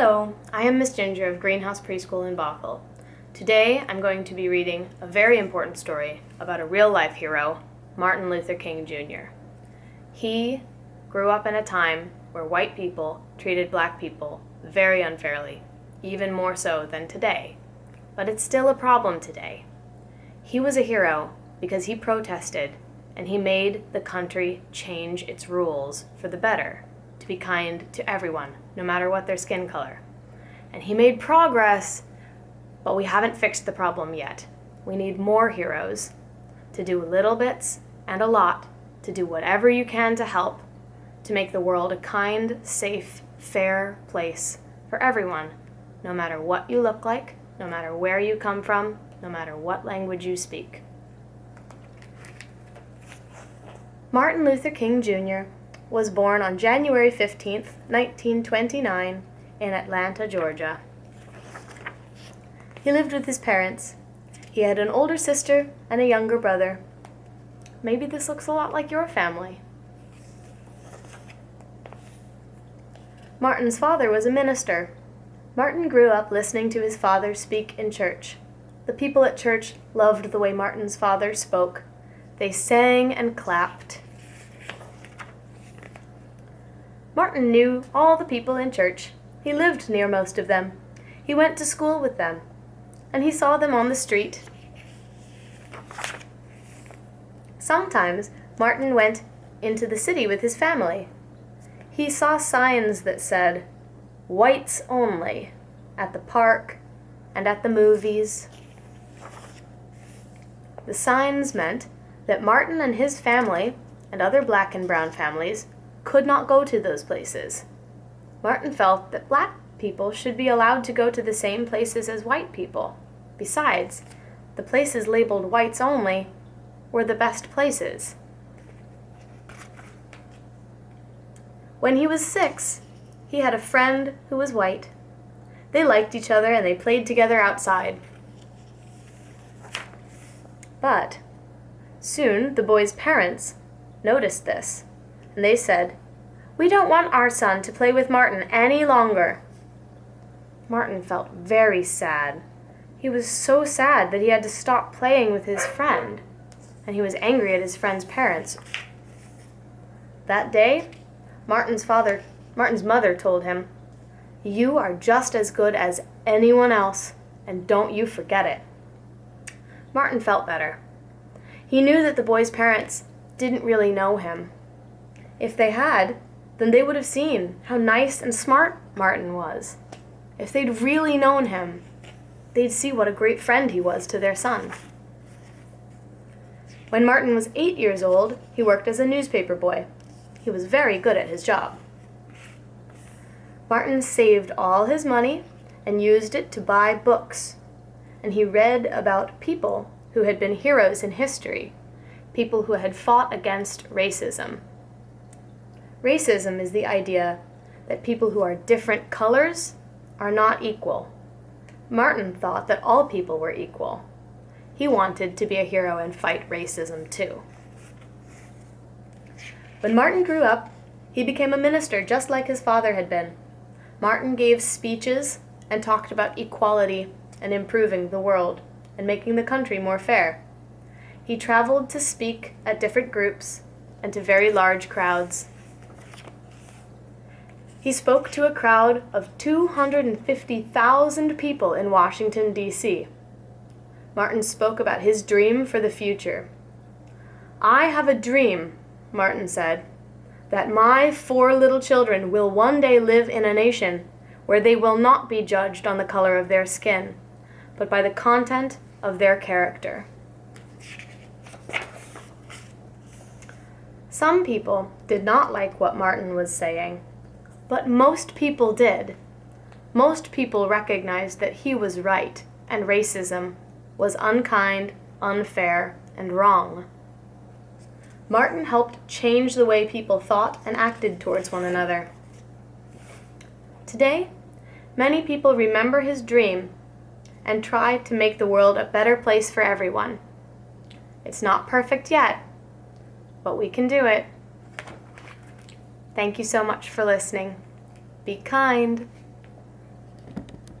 Hello, I am Miss Ginger of Greenhouse Preschool in Bothell. Today I'm going to be reading a very important story about a real-life hero, Martin Luther King Jr. He grew up in a time where white people treated black people very unfairly, even more so than today. But it's still a problem today. He was a hero because he protested and he made the country change its rules for the better, to be kind to everyone, no matter what their skin color. And he made progress, but we haven't fixed the problem yet. We need more heroes to do little bits and a lot, to do whatever you can to help, to make the world a kind, safe, fair place for everyone, no matter what you look like, no matter where you come from, no matter what language you speak. Martin Luther King Jr. was born on January 15th, 1929, in Atlanta, Georgia. He lived with his parents. He had an older sister and a younger brother. Maybe this looks a lot like your family. Martin's father was a minister. Martin grew up listening to his father speak in church. The people at church loved the way Martin's father spoke. They sang and clapped. Martin knew all the people in church. He lived near most of them. He went to school with them, and he saw them on the street. Sometimes Martin went into the city with his family. He saw signs that said, "Whites only," at the park and at the movies. The signs meant that Martin and his family and other black and brown families could not go to those places. Martin felt that black people should be allowed to go to the same places as white people. Besides, the places labeled whites only were the best places. When he was 6, he had a friend who was white. They liked each other and they played together outside. But soon the boy's parents noticed this, and they said, "We don't want our son to play with Martin any longer." Martin felt very sad. He was so sad that he had to stop playing with his friend, and he was angry at his friend's parents. That day, Martin's mother told him, "You are just as good as anyone else, and don't you forget it." Martin felt better. He knew that the boy's parents didn't really know him. If they had, then they would have seen how nice and smart Martin was. If they'd really known him, they'd see what a great friend he was to their son. When Martin was 8 years old, he worked as a newspaper boy. He was very good at his job. Martin saved all his money and used it to buy books, and he read about people who had been heroes in history, people who had fought against racism. Racism is the idea that people who are different colors are not equal. Martin thought that all people were equal. He wanted to be a hero and fight racism too. When Martin grew up, he became a minister just like his father had been. Martin gave speeches and talked about equality and improving the world and making the country more fair. He traveled to speak at different groups and to very large crowds. He spoke to a crowd of 250,000 people in Washington, D.C. Martin spoke about his dream for the future. "I have a dream," Martin said, "that my 4 little children will one day live in a nation where they will not be judged on the color of their skin, but by the content of their character." Some people did not like what Martin was saying, but most people did. Most people recognized that he was right and racism was unkind, unfair, and wrong. Martin helped change the way people thought and acted towards one another. Today, many people remember his dream and try to make the world a better place for everyone. It's not perfect yet, but we can do it. Thank you so much for listening. Be kind.